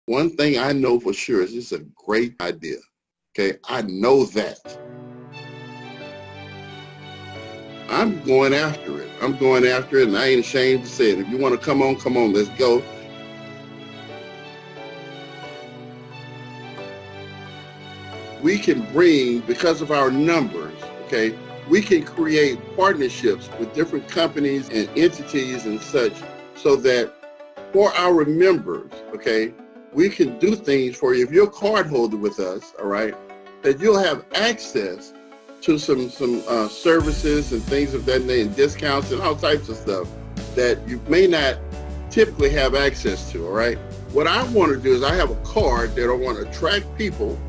One thing I know for sure is it's a great idea. Okay, I know that. I'm going after it. I'm going after it, and I ain't ashamed to say it. If you want to come on, let's go. We can bring, because of our numbers, okay, we can create partnerships with different companies and entities and such, so that for our members, okay, we can do things for you. If you're a card holder with us, all right, that you'll have access to some services and things of that nature, discounts and all types of stuff that you may not typically have access to, all right? What I want to do is I have a card that I want to attract people,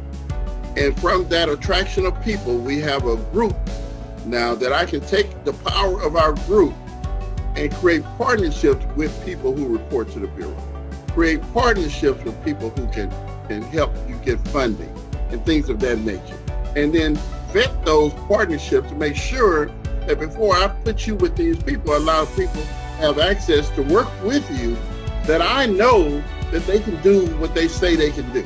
and from that attraction of people, we have a group now that I can take the power of our group and create partnerships with people who report to the Bureau. Create partnerships with people who can help you get funding and things of that nature. And then vet those partnerships to make sure that before I put you with these people, allow people to have access to work with you, that I know that they can do what they say they can do.